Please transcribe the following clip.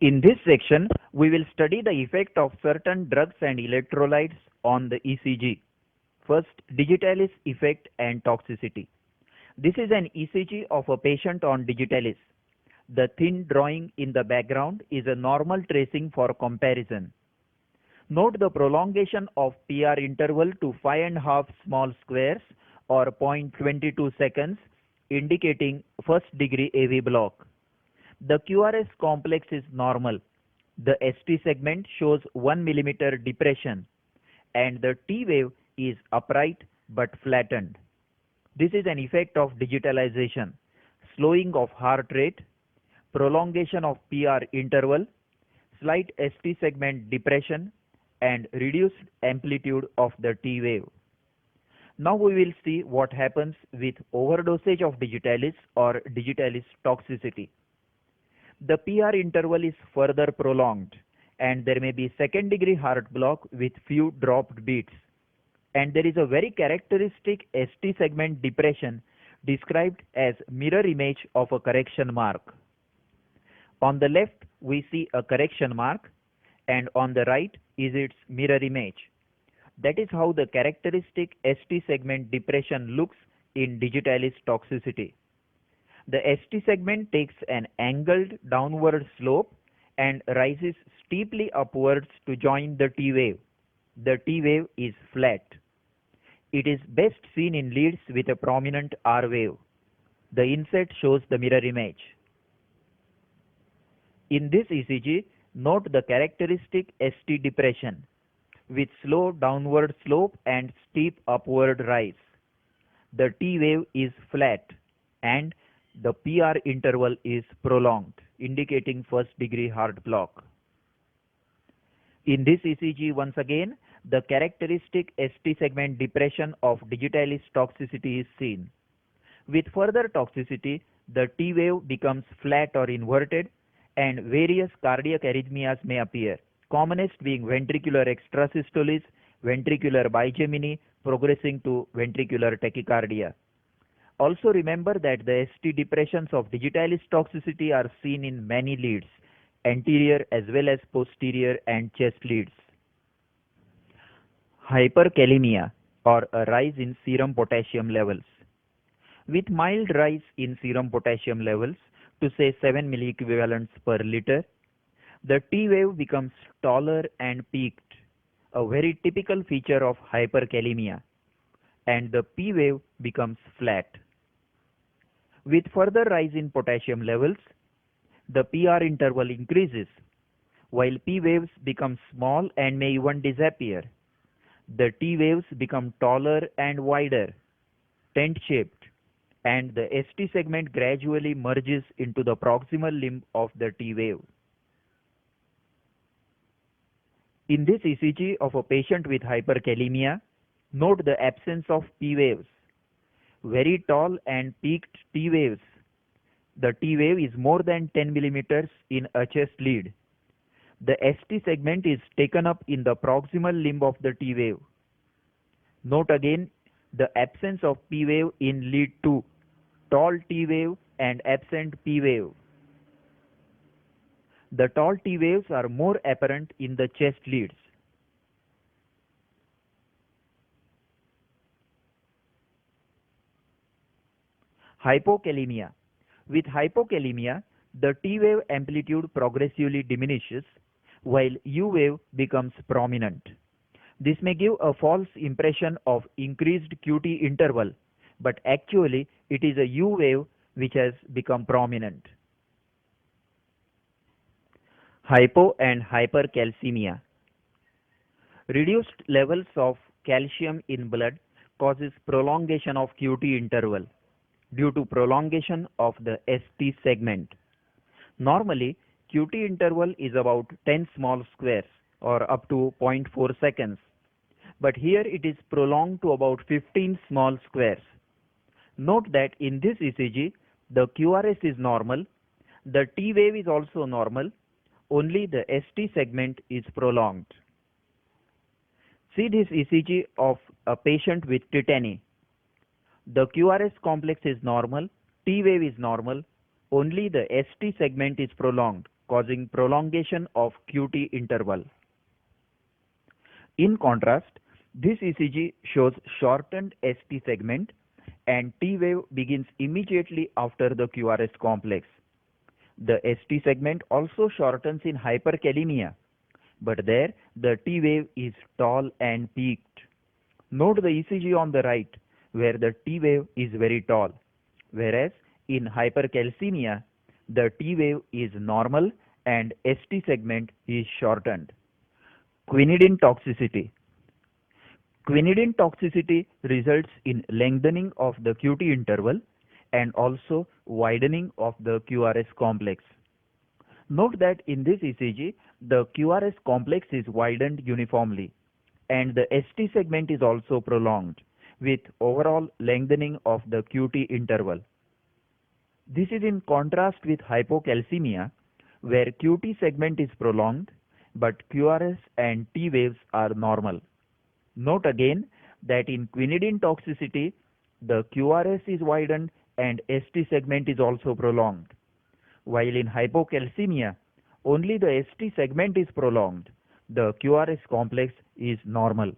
In this section, we will study the effect of certain drugs and electrolytes on the ECG. First, digitalis effect and toxicity. This is an ECG of a patient on digitalis. The thin drawing in the background is a normal tracing for comparison. Note the prolongation of PR interval to 5.5 small squares or 0.22 seconds, indicating first degree AV block. The QRS complex is normal. The ST segment shows 1 mm depression and the T wave is upright but flattened. This is an effect of digitalization, slowing of heart rate, prolongation of PR interval, slight ST segment depression and reduced amplitude of the T wave. Now we will see what happens with overdosage of digitalis or digitalis toxicity. The PR interval is further prolonged and there may be second degree heart block with few dropped beats. And there is a very characteristic ST segment depression described as mirror image of a correction mark. On the left we see a correction mark and on the right is its mirror image. That is how the characteristic ST segment depression looks in digitalis toxicity. The ST segment takes an angled downward slope and rises steeply upwards to join the T wave. The T wave is flat. It is best seen in leads with a prominent R wave. The inset shows the mirror image. In this ECG, note the characteristic ST depression with slow downward slope and steep upward rise. The T wave is flat and the PR interval is prolonged, indicating first degree heart block. In this ECG once again, the characteristic ST segment depression of digitalis toxicity is seen. With further toxicity, the T wave becomes flat or inverted and various cardiac arrhythmias may appear, commonest being ventricular extrasystoles, ventricular bigeminy, progressing to ventricular tachycardia. Also remember that the ST depressions of digitalis toxicity are seen in many leads, anterior as well as posterior and chest leads. Hyperkalemia or a rise in serum potassium levels. With mild rise in serum potassium levels to say 7 milliequivalents per liter, the T wave becomes taller and peaked, a very typical feature of hyperkalemia, and the P wave becomes flat. With further rise in potassium levels, the PR interval increases, while P waves become small and may even disappear. The T waves become taller and wider, tent-shaped, and the ST segment gradually merges into the proximal limb of the T wave. In this ECG of a patient with hyperkalemia, note the absence of P waves. Very tall and peaked T waves. The T wave is more than 10 mm in a chest lead. The ST segment is taken up in the proximal limb of the T wave. Note again the absence of P wave in lead 2, tall T wave and absent P wave. The tall T waves are more apparent in the chest leads. Hypokalemia. With hypokalemia, the T wave amplitude progressively diminishes while U wave becomes prominent. This may give a false impression of increased QT interval, but actually it is a U wave which has become prominent. Hypo and hypercalcemia. Reduced levels of calcium in blood causes prolongation of QT interval due to prolongation of the ST segment. Normally, QT interval is about 10 small squares or up to 0.4 seconds, but here it is prolonged to about 15 small squares. Note that in this ECG, the QRS is normal, the T wave is also normal, only the ST segment is prolonged. See this ECG of a patient with tetany. The QRS complex is normal, T wave is normal, only the ST segment is prolonged, causing prolongation of QT interval. In contrast, this ECG shows shortened ST segment and T wave begins immediately after the QRS complex. The ST segment also shortens in hyperkalemia, but there the T wave is tall and peaked. Note the ECG on the right, where the T wave is very tall, whereas in hypercalcemia, the T wave is normal and ST segment is shortened. Quinidine toxicity. Quinidine toxicity results in lengthening of the QT interval and also widening of the QRS complex. Note that in this ECG, the QRS complex is widened uniformly and the ST segment is also prolonged with overall lengthening of the QT interval. This is in contrast with hypocalcemia, where QT segment is prolonged but QRS and T waves are normal. Note again that in quinidine toxicity, the QRS is widened and ST segment is also prolonged, while in hypocalcemia, only the ST segment is prolonged. The QRS complex is normal.